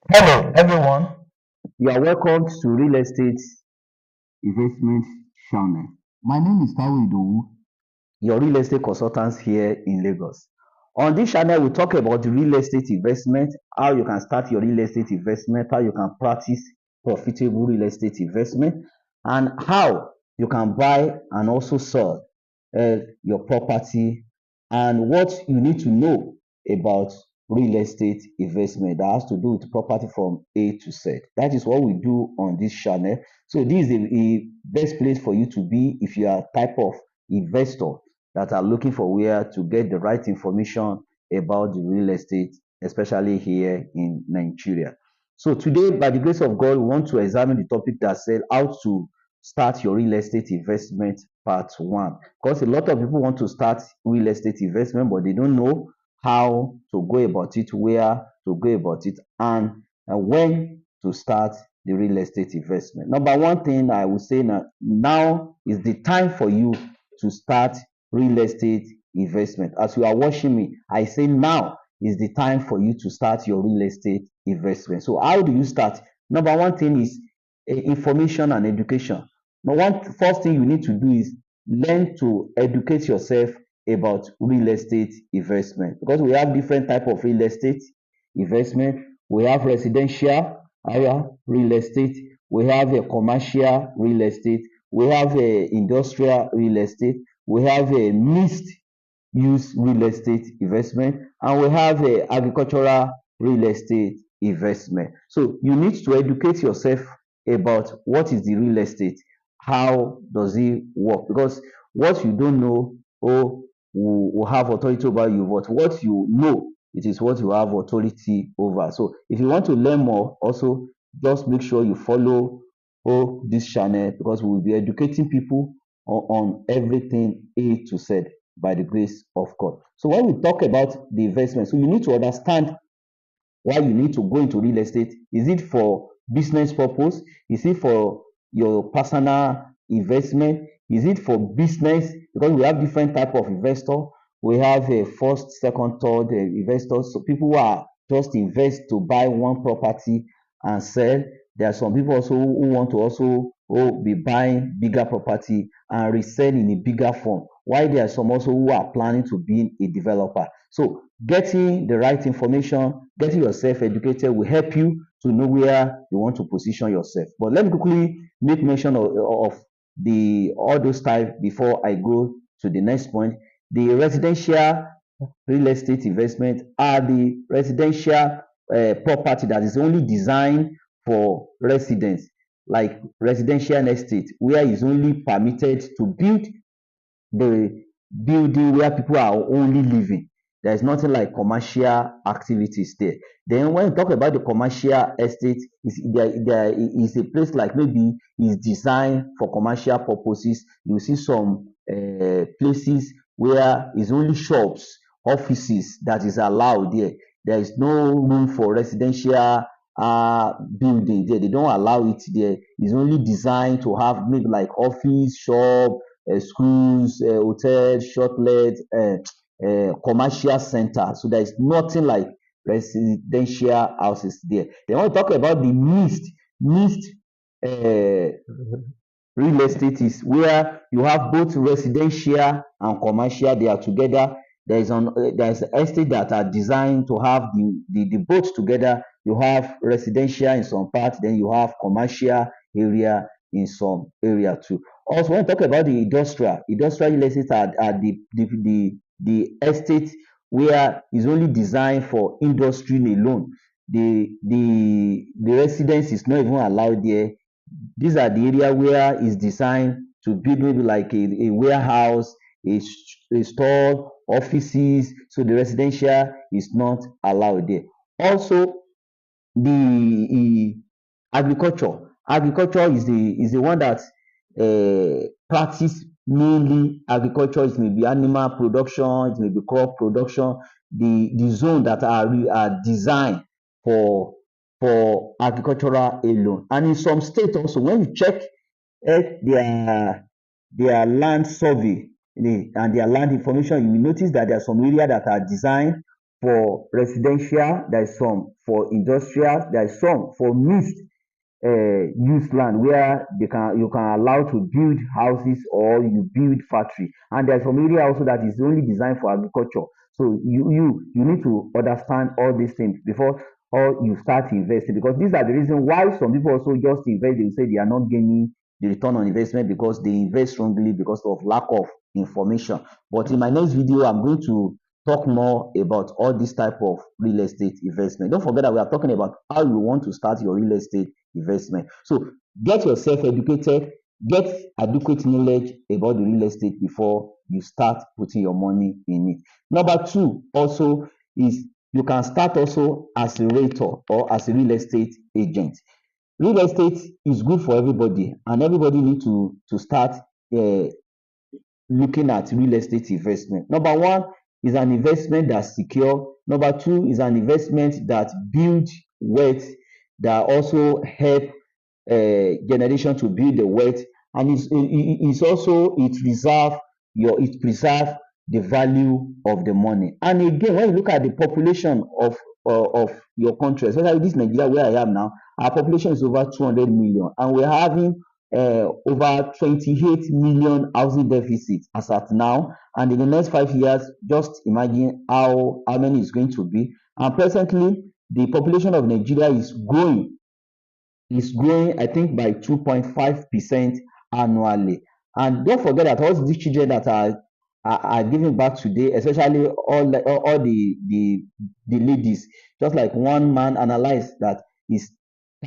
Hello, everyone. You are welcome to Real Estate Investment Channel. My name is Taiwo Idowu, your real estate consultant here in Lagos. On this channel, we talk about the real estate investment, how you can start your real estate investment, how you can practice profitable real estate investment, and how you can buy and also sell your property, and what you need to know about real estate investment that has to do with property from A to Z. That is what we do on this channel. So this is a best place for you to be if you are type of investor that are looking for where to get the right information about the real estate, especially here in Nigeria. So today, by the grace of God, we want to examine the topic that said how to start your real estate investment part one. Because a lot of people want to start real estate investment, but they don't know how to go about it, where to go about it, and when to start the real estate investment. Number one thing I would say now is the time for you to start real estate investment. As you are watching me, I say now is the time for you to start your real estate investment. So how do you start? Number one thing is information and education. Now, one first thing you need to do is learn to educate yourself about real estate investment, because we have different type of real estate investment. We have residential area real estate, we have a commercial real estate, we have a industrial real estate, we have a mixed use real estate investment, and we have a agricultural real estate investment. So you need to educate yourself about what is the real estate, how does it work, because what you don't know or will have authority over you, but what you know, it is what you have authority over. So if you want to learn more, also just make sure you follow this channel, because we will be educating people on everything A to Z by the grace of God. So when we talk about the investment, so you need to understand why you need to go into real estate. Is it for business purpose? Is it for your personal investment? Is it for business? Because we have different type of investor. We have a first, second, third investors. So people who are just invest to buy one property and sell. There are some people also who want to also be buying bigger property and resell in a bigger form. While there are some also who are planning to be a developer. So getting the right information, getting yourself educated will help you to know where you want to position yourself. But let me quickly make mention of the all those types before I go to the next point. The residential real estate investment are the residential property that is only designed for residents, like residential estate, where it's only permitted to build the building where people are only living. There's nothing like commercial activities there. Then when you talk about the commercial estate, there is a place like maybe is designed for commercial purposes. You see some places where it's only shops, offices that is allowed there. There is no room for residential building there. They don't allow it there. It's only designed to have maybe like office, shop, schools, hotels, shotlets, commercial centers. So there is nothing like residential houses there. Then when we talk about the mixed uh, real estate is where you have both residential and commercial. They are together. There's estate that are designed to have the both together. You have residential in some parts, then you have commercial area in some area too. Also, when we talk about the industrial real estate are the estate where is only designed for industry alone. The residence is not even allowed there. These are the area where it's designed to build maybe like a warehouse, a store, offices. So the residential is not allowed there. Also, the agriculture. Agriculture is the one that practice mainly agriculture. It may be animal production, it may be crop production. The zone that are designed for agricultural alone. And in some states also, when you check their land survey and their land information, you will notice that there are some areas that are designed for residential, there is some for industrial, there is some for mixed use land where you can allow to build houses or you build factory, and there's some area also that is only designed for agriculture. So you need to understand all these things before or you start investing, because these are the reason why some people also just invest. They will say they are not gaining the return on investment because they invest wrongly because of lack of information. But in my next video, I'm going to talk more about all this type of real estate investment. Don't forget that we are talking about how you want to start your real estate investment. So get yourself educated, get adequate knowledge about the real estate before you start putting your money in it. Number two also is you can start also as a realtor or as a real estate agent. Real estate is good for everybody, and everybody need to start uh, looking at real estate investment. Number one is an investment that's secure. Number two is an investment that builds wealth, that also help generation to build the wealth, and it's also it preserve the value of the money. And again, when you look at the population of your country, especially this Nigeria where I am now, our population is over 200 million, and we're having over 28 million housing deficit as at now. And in the next 5 years, just imagine how many is going to be. And presently, the population of Nigeria is growing, I think, by 2.5% annually. And don't forget that all these children that are giving back today, especially all the ladies, just like one man analyzed that is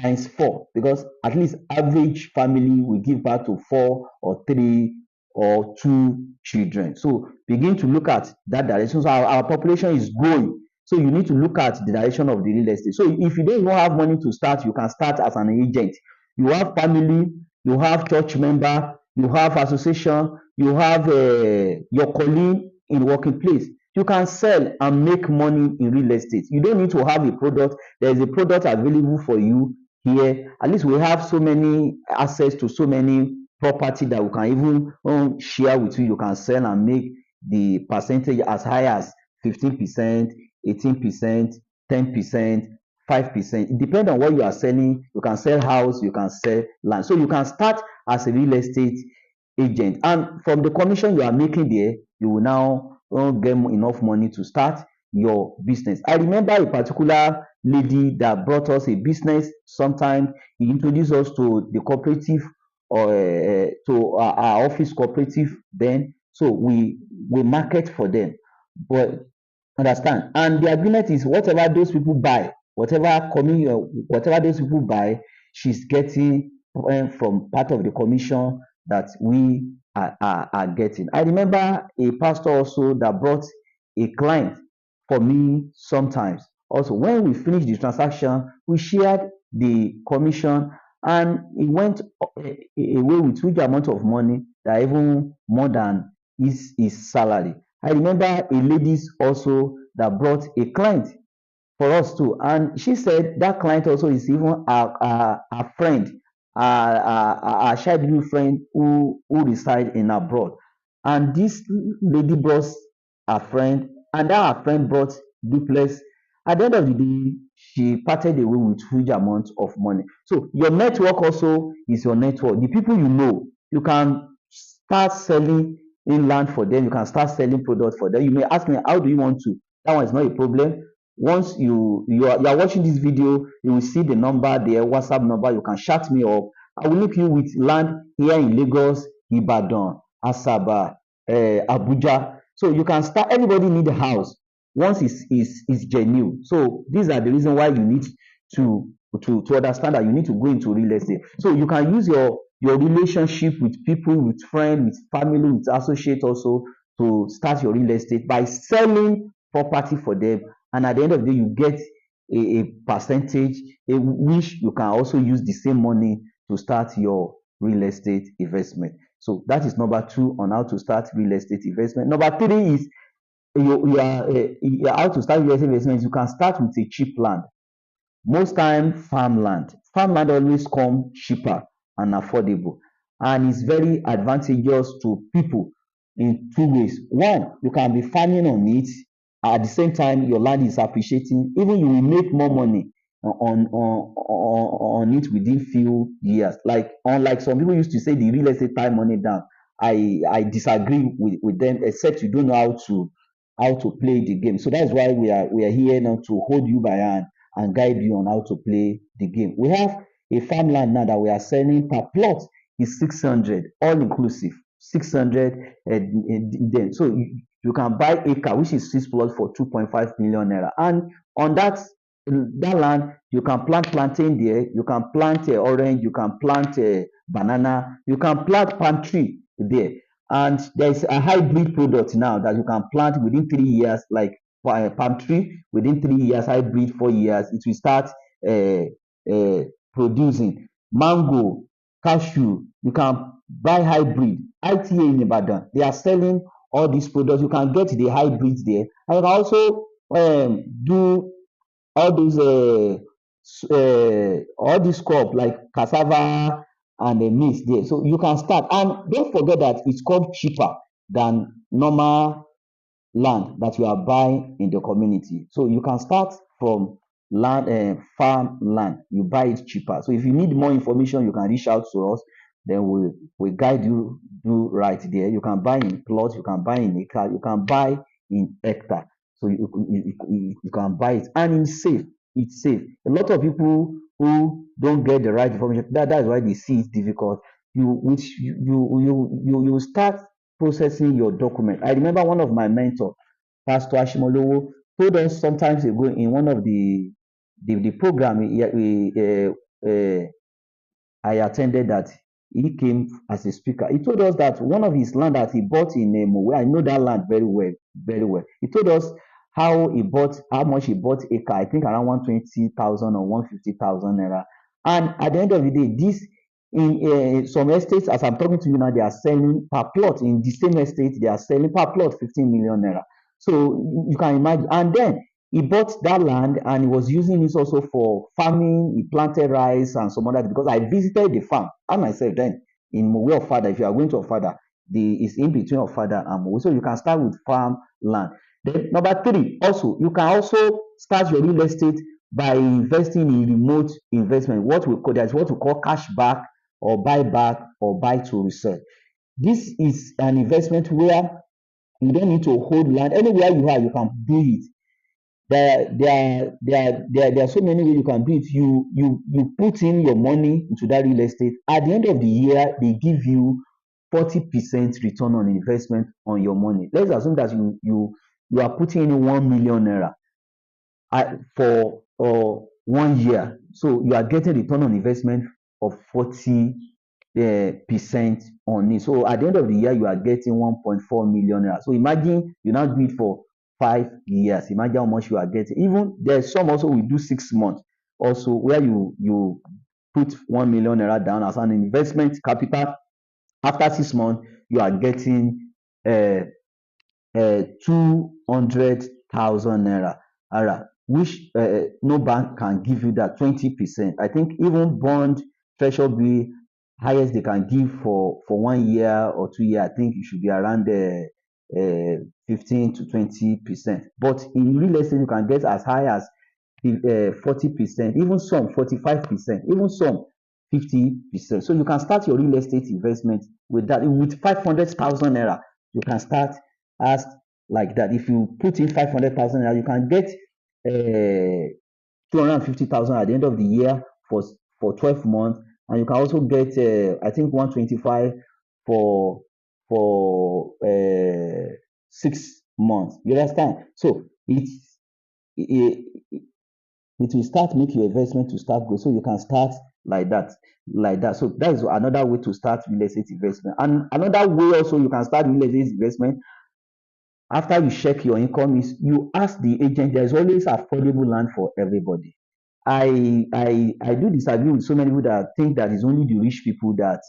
times four, because at least average family will give back to four or three or two children. So begin to look at that direction. So our population is growing. So you need to look at the direction of the real estate. So if you don't even have money to start, you can start as an agent. You have family, you have church member, you have association, you have your colleague in working place. You can sell and make money in real estate. You don't need to have a product. There is a product available for you here. At least we have so many access to so many property that we can even share with you. You can sell and make the percentage as high as 15%, 18%, 10%, 5%. It depends on what you are selling. You can sell house, you can sell land. So you can start as a real estate agent. And from the commission you are making there, you will now get enough money to start your business. I remember a particular lady that brought us a business sometime. He introduced us to the cooperative or to our office cooperative then. So we market for them. But understand, and the agreement is whatever those people buy, whatever those people buy, she's getting from part of the commission that we are getting. I remember a pastor also that brought a client for me sometimes. Also, when we finished the transaction, we shared the commission, and it went away with huge amount of money that even more than his salary. I remember a ladies also that brought a client for us too, and she said that client also is even a friend, a childhood friend who reside in abroad. And this lady brought a friend, and that her friend brought duplex. At the end of the day, she parted away with huge amount of money. So your network also is your network. The people you know, you can start selling inland for them. You can start selling products for them. You may ask me, how do you want to? That one is not a problem. Once you are watching this video, you will see the number there, WhatsApp number. You can chat me up. I will link you with land here in Lagos, Ibadan, Asaba, Abuja. So you can start. Everybody need a house once is genuine. So these are the reason why you need to to understand that you need to go into real estate. So you can use your relationship with people, with friends, with family, with associates also to start your real estate by selling property for them. And at the end of the day, you get a percentage, which you can also use the same money to start your real estate investment. So that is number two on how to start real estate investment. Number three is you are how to start real estate investment. You can start with a cheap land. Most time farmland always come cheaper and affordable, and it's very advantageous to people in two ways. One, you can be farming on it, at the same time your land is appreciating, even you will make more money on it within few years. Like unlike some people used to say the real estate tie money down, I disagree with them, except you don't know how to play the game. So that's why we are here now to hold you by hand and guide you on how to play the game. We have a farmland now that we are selling per plot is 600 all inclusive, 600 then. So you can buy acre which is 6 plots for 2.5 million naira, and on that land you can plant plantain there, you can plant orange, you can plant banana, you can plant palm tree there. And there is a hybrid product now that you can plant within 3 years, like palm tree within 3 years, hybrid 4 years it will start uh, uh, producing. Mango, cashew, you can buy hybrid. ITA in Ibadan, they are selling all these products. You can get the hybrids there, and you can also do all those all these crop like cassava and maize there. So you can start, and don't forget that it's called cheaper than normal land that you are buying in the community. So you can start from land, farm land, you buy it cheaper. So if you need more information, you can reach out to us. Then we guide you do right there. You can buy in plot, you can buy in acre, you can buy in hectare. So you can buy it, and it's safe. It's safe. A lot of people who don't get the right information, that's why they see it difficult. You start processing your document. I remember one of my mentor, Pastor Ashimolowo, told us sometimes ago in one of the program I attended, that he came as a speaker. He told us that one of his land that he bought in Mowe, I know that land very well, very well. He told us how much he bought acre, I think around 120,000 or 150,000 naira. And at the end of the day, this in some estates, as I'm talking to you now, they are selling per plot in the same estate, they are selling per plot 15 million naira. So you can imagine. And then he bought that land and he was using it also for farming. He planted rice and some other, because I visited the farm I myself then in Mowe Ofada. If you are going to Ofada, it's in between Ofada and Mowe. So you can start with farm land. Then number three, also you can also start your real estate by investing in remote investment. That's what we call cash back or buyback or buy to resell. This is an investment where you don't need to hold land. Anywhere you are, you can do it. There are so many ways you can do it. You put in your money into that real estate. At the end of the year, they give you 40% return on investment on your money. Let's assume that you are putting in 1 million naira for 1 year. So you are getting return on investment of 40% on it. So at the end of the year, you are getting 1.4 million naira. So imagine you now do it for 5 years. Imagine how much you are getting. Even there's some also we do 6 months also, where you put 1 million naira down as an investment capital. After 6 months, you are getting 200,000 naira, which no bank can give you that 20%. I think even bond, treasury bill, highest they can give for 1 year or 2 years, I think it should be around 15 to 20%. But in real estate, you can get as high as 40%, even some 45%, even some 50%. So you can start your real estate investment with that. With 500,000 naira, you can start as like that. If you put in 500,000 naira, you can get 250,000 at the end of the year for 12 months, and you can also get I think 125 for 6 months. You understand? So it, it will start make your investment to start go. So you can start like that, like that. So that is another way to start real estate investment. And another way also you can start real estate investment after you check your income is you ask the agent. There is always affordable land for everybody. I do disagree with so many people that think that it's only the rich people that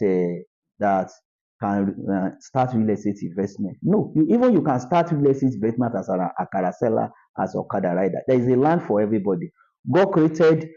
can start real estate investment. No, you can start real estate investment as a akara seller, as okada rider. There is a land for everybody. God created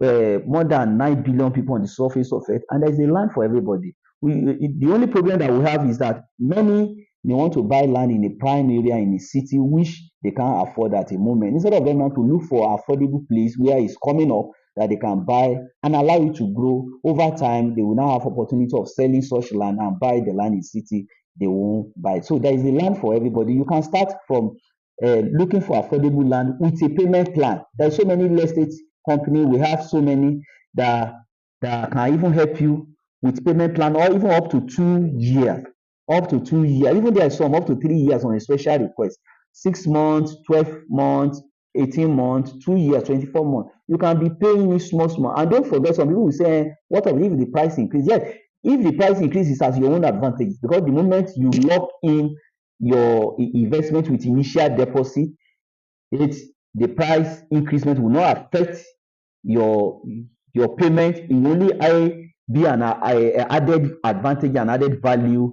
more than 9 billion people on the surface of it, and there is a land for everybody. The only problem that we have is that many they want to buy land in a prime area in a city which they can't afford at a moment. Instead of them now to look for affordable place where it's coming up that they can buy and allow it to grow over time, they will now have opportunity of selling such land and buy the land in city they won't buy. So there is a land for everybody. You can start from looking for affordable land with a payment plan. There's so many real estate company. We have so many that can even help you with payment plan or even up to 2 years. Up to 2 years. Even there are some up to 3 years on a special request. 6 months, 12 months, 18 months, 2 years, 24 months. You can be paying it small, small. And don't forget, some people will say, what if the price increase? Yes, if the price increases at your own advantage, because the moment you lock in your investment with initial deposit, the price increment will not affect your payment. It will only be an added advantage and added value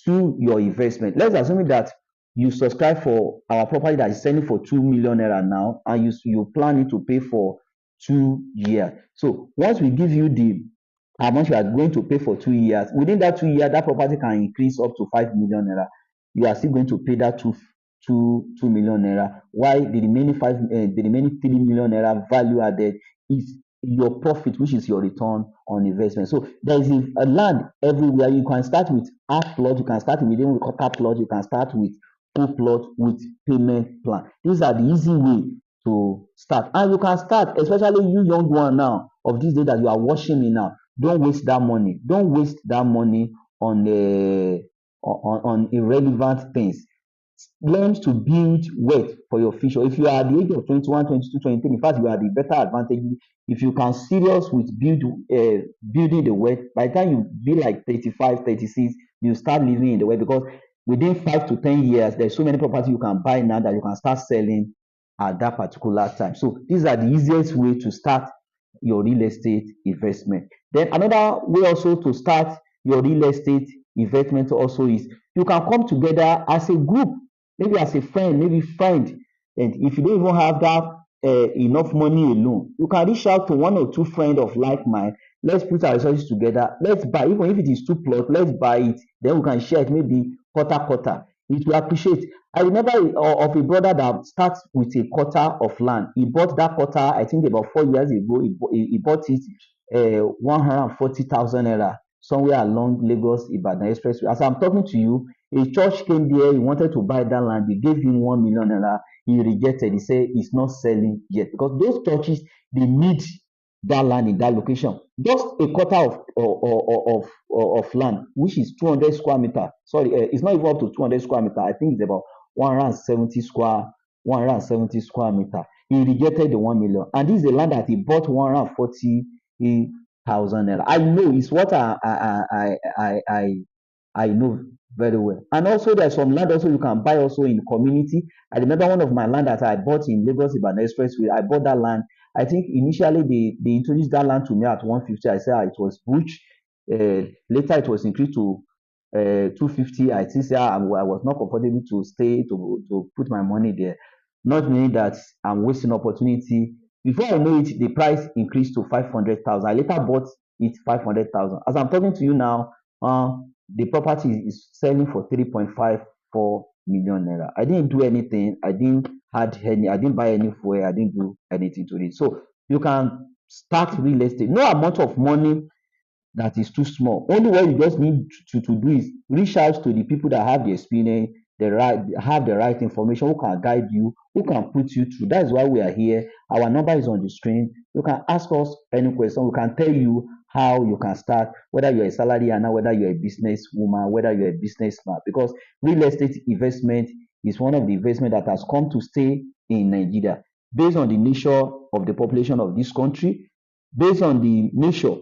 to your investment. Let's assume that you subscribe for our property that is selling for 2 million naira now, and you plan it to pay for 2 years. So once we give you the amount you are going to pay for 2 years, within that 2 years, that property can increase up to 5 million naira. You are still going to pay that two million naira, while the remaining 3 million naira value added is your profit, which is your return on investment. So there is a land everywhere. You can start with half plot, you can start with even quarter plot, you can start with full plot with payment plan. These are the easy way to start, and you can start, especially you young one now of this day that you are watching me now. Don't waste that money. Don't waste that money on on irrelevant things. Learn to build wealth for your future. If you are at the age of 21, 22, 23, in fact, you are the better advantage. If you can serious with building the wealth, by the time you be like 35, 36, you start living in the wealth, because within 5 to 10 years, there's so many property you can buy now that you can start selling at that particular time. So these are the easiest way to start your real estate investment. Then another way also to start your real estate investment also is you can come together as a group, maybe as a friend, maybe friend. And if you don't even have that enough money alone, you can reach out to one or two friends of like mind. Let's put our resources together. Let's buy, even if it is two plots, let's buy it. Then we can share it, maybe quarter quarter. It will appreciate. I remember of a brother that starts with a quarter of land. He bought that quarter, I think about 4 years ago. He bought it 140,000 naira somewhere along Lagos Ibadan Expressway. As I'm talking to you, a church came there. He wanted to buy that land. They gave him 1 million naira. He rejected. He said he's not selling yet, because those churches, they need that land in that location. Just a quarter of land, which is 200 square meter. Sorry, it's not even up to 200 square meter. I think it's about 170 square meter. He rejected the 1 million, and this is a land that he bought 140,000 naira. I know it's what I know very well. And also there's some land also you can buy also in community. I remember one of my land that I bought in Lagos Ibadan Expressway. I bought that land. I think initially they introduced that land to me at 150. I said it was bush. Later it was increased to 250. I think I was not comfortable to stay to put my money there. Not meaning that I'm wasting opportunity. Before I know it, the price increased to 500,000. I later bought it 500,000. As I'm talking to you now, the property is selling for 3.54 million naira. I didn't do anything. I didn't buy any fuel. I didn't do anything to it. So you can start real estate. No amount of money that is too small. Only what you just need to do is reach out to the people that have the experience, have the right information, who can guide you, who can put you through. That is why we are here. Our number is on the screen. You can ask us any question. We can tell you how you can start, whether you're a salary earner, whether you're a business woman, whether you're a businessman. Because real estate investment is one of the investment that has come to stay in Nigeria, based on the nature of the population of this country, based on the nature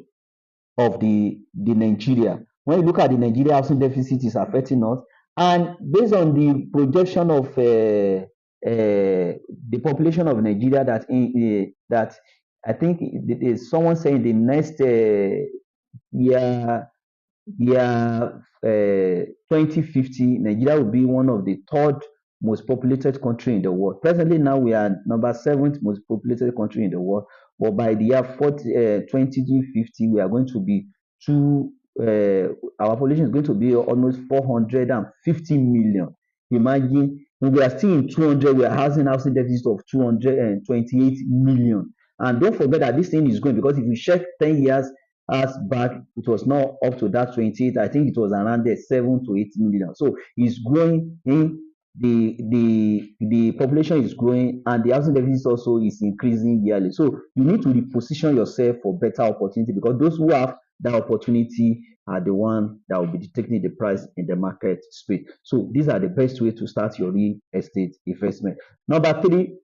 of the Nigeria. When you look at the Nigeria housing deficit is affecting us, and based on the projection of the population of Nigeria, that I think is someone saying the next year 2050, Nigeria will be one of the third most populated country in the world. Presently, now we are number seventh most populated country in the world. But by the year 2050, we are going to be our population is going to be almost 450 million. Imagine when we are still in 200, we are having housing deficit of 228 million. And don't forget that this thing is going, because if you check 10 years as back, it was not up to that 28. I think it was around there 7 to 8 million. So it's growing in the population is growing, and the housing deficit also is increasing yearly. So you need to reposition yourself for better opportunity, because those who have that opportunity are the one that will be dictating the price in the market space. So these are the best way to start your real estate investment. Number three,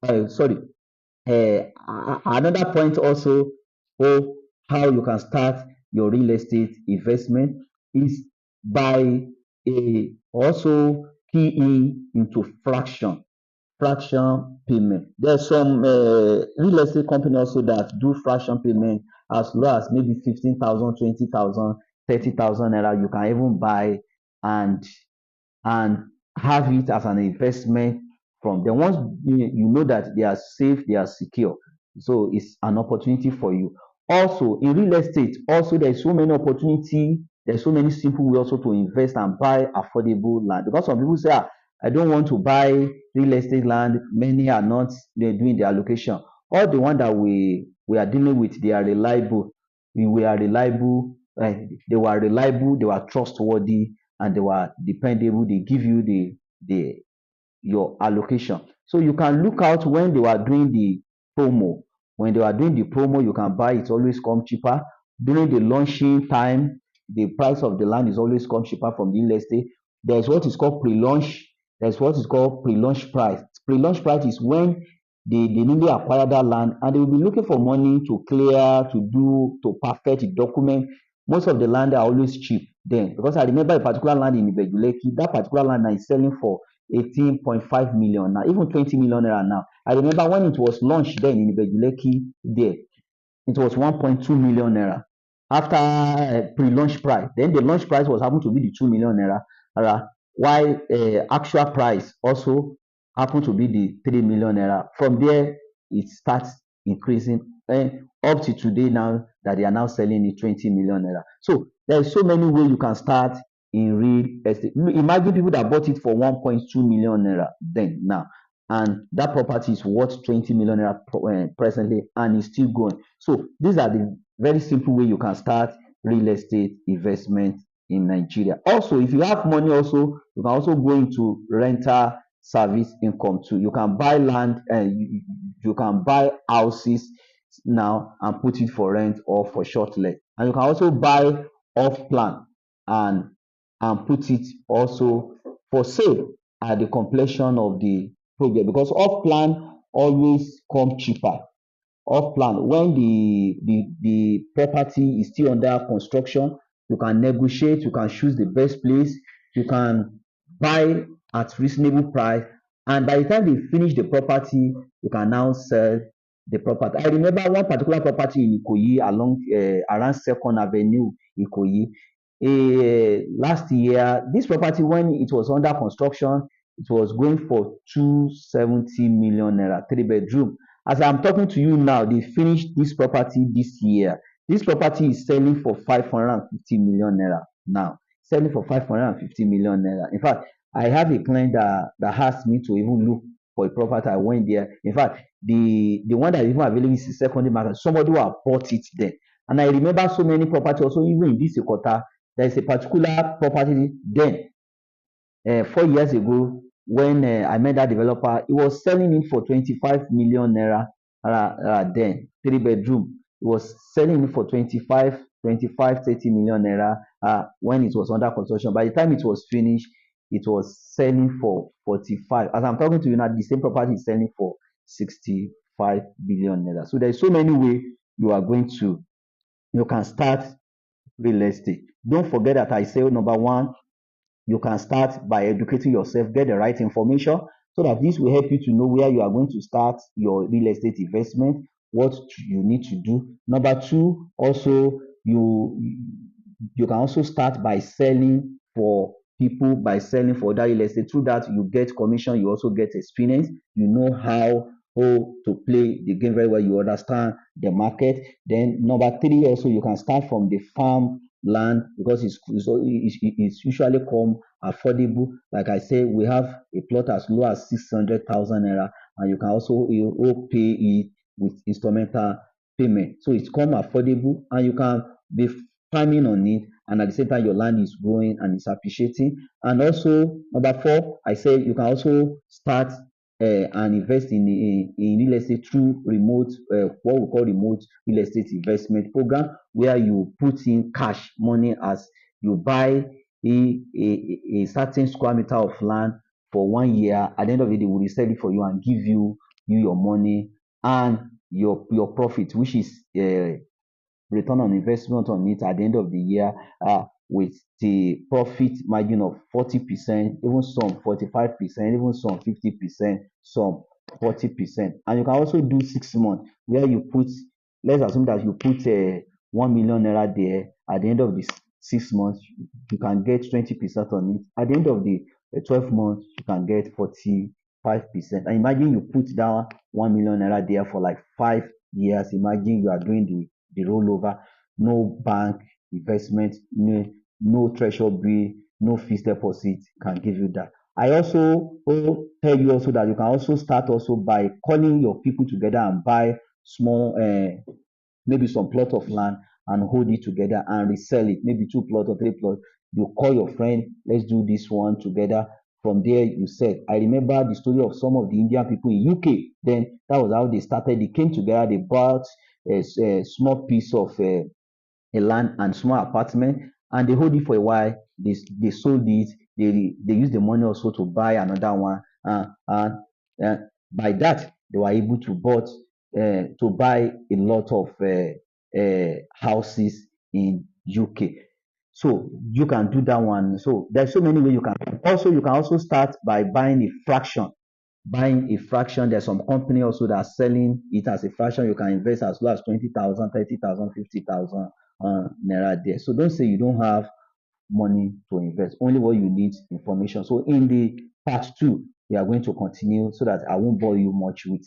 another point also of how you can start your real estate investment is by also keying into fraction payment. There's some real estate company also that do fraction payment as low as maybe 15,000, 20,000, 30,000 naira. You can even buy and and have it as an investment from them. Once you know that they are safe, they are secure, so it's an opportunity for you. Also in real estate, also there's so many opportunity, there's so many simple way also to invest and buy affordable land, because some people say, I don't want to buy real estate land. Many are not, they're doing the allocation. All the one that we are dealing with, they are reliable. We are reliable. They were reliable, they were trustworthy, and they were dependable. They give you the your allocation. So you can look out when they were doing the promo. When they were doing the promo, you can buy, it always come cheaper. During the launching time, the price of the land is always come cheaper from the real estate. There's what is called pre-launch. There's what is called pre-launch price. Pre-launch price is when they newly acquire that land, and they will be looking for money to clear, to perfect the document. Most of the land are always cheap then, because I remember a particular land in Ibejuleki. That particular land now is selling for 18.5 million now, even 20 million naira now. I remember when it was launched then in Ibejuleki there, it was 1.2 million naira after pre-launch price. Then the launch price was happened to be the 2 million naira, while actual price also happened to be the 3 million naira. From there, it starts increasing, up to today now that they are now selling it 20 million naira. So there is so many ways you can start in real estate. Imagine people that bought it for 1.2 million naira then now, and that property is worth 20 million naira presently, and is still going. So these are the very simple way you can start real estate investment in Nigeria. Also, if you have money, also you can also go into rental service income too. You can buy land, and you can buy houses now and put it for rent or for short let, and you can also buy off plan and put it also for sale at the completion of the project, because off plan always come cheaper. Off plan, when the property is still under construction, you can negotiate, you can choose the best place, you can buy at reasonable price, and by the time they finish the property, you can now sell the property. I remember one particular property in Ikoyi, along around Second Avenue, Ikoyi. Last year, this property, when it was under construction, it was going for 270 million naira, 3 bedroom. As I'm talking to you now, they finished this property this year. This property is selling for 550 million naira now. Selling for 550 million naira. In fact, I have a client that asked me to even look for a property. I went there. In fact, the one that is even available is the secondary market. Somebody who have bought it there. And I remember so many properties also, even in this Ikota, there is a particular property then, 4 years ago, when I met that developer, he was selling it for 25 million naira then, 3 bedroom. He was selling it for 30 million naira when it was under construction. By the time it was finished, it was selling for 45. As I'm talking to you now, the same property is selling for 65 billion naira. So there's so many ways you can start real estate. Don't forget that I say number one, you can start by educating yourself, get the right information, so that this will help you to know where you are going to start your real estate investment, what you need to do. Number two, also you can also start by selling for people, by selling for that real estate. Through that, you get commission, you also get experience, you know how to play the game very well, you understand the market. Then number three, also you can start from the farm land because it's usually come affordable. Like I say, we have a plot as low as 600,000 naira, and you can also pay it with instrumental payment. So it's come affordable, and you can be farming on it, and at the same time your land is growing and it's appreciating. And also number four, I say you can also start and invest in real estate through remote, what we call remote real estate investment program, where you put in cash money as you buy a certain square meter of land for 1 year. At the end of the day, they will resell it for you and give you your money and your profit, which is return on investment on it at the end of the year, with the profit margin of 40%, even some 45%, even some 50%, some 40%. And you can also do 6 months where you put, let's assume that you put 1 million naira there. At the end of the 6 months, you can get 20% on it. At the end of the 12 months, you can get 45%. And imagine you put down 1 million naira there for like 5 years. Imagine you are doing the rollover, no bank investment, no treasury bill, no fixed deposit can give you that. I also tell you also that you can also start also by calling your people together and buy small, maybe some plot of land, and hold it together and resell it, maybe 2 plot or 3 plot. You call your friend, let's do this one together. From there, you said, I remember the story of some of the Indian people in UK. Then that was how they started. They came together, they bought a small piece of a land and small apartment, and they hold it for a while. They sold it. They use the money also to buy another one, and uh, by that they were able to buy a lot of houses in UK. So you can do that one. So there's so many ways you can. Also, you can also start by buying a fraction. Buying a fraction, there's some company also that are selling it as a fraction. You can invest as low as 20,000, 30,000, 50,000 naira there. So don't say you don't have money to invest. Only what you need information. So in the part two, we are going to continue so that I won't bore you much with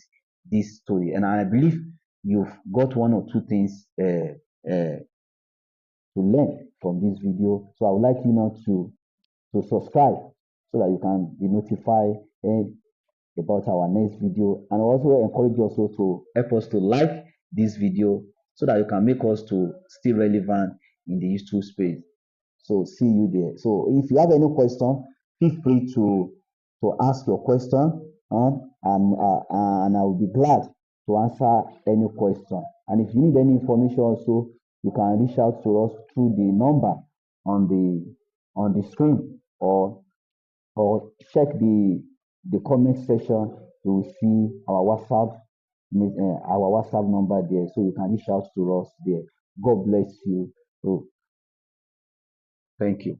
this story. And I believe you've got one or two things to learn from this video. So I would like you now to subscribe so that you can be notified about our next video, and also encourage you also to help us to like this video so that you can make us to stay relevant in the YouTube space. So see you there. So if you have any question, feel free to ask your question, and I will be glad to answer any question. And if you need any information also, you can reach out to us through the number on the screen, or check the comment section. You will see our WhatsApp number there, so you can reach out to us there. God bless you. So thank you.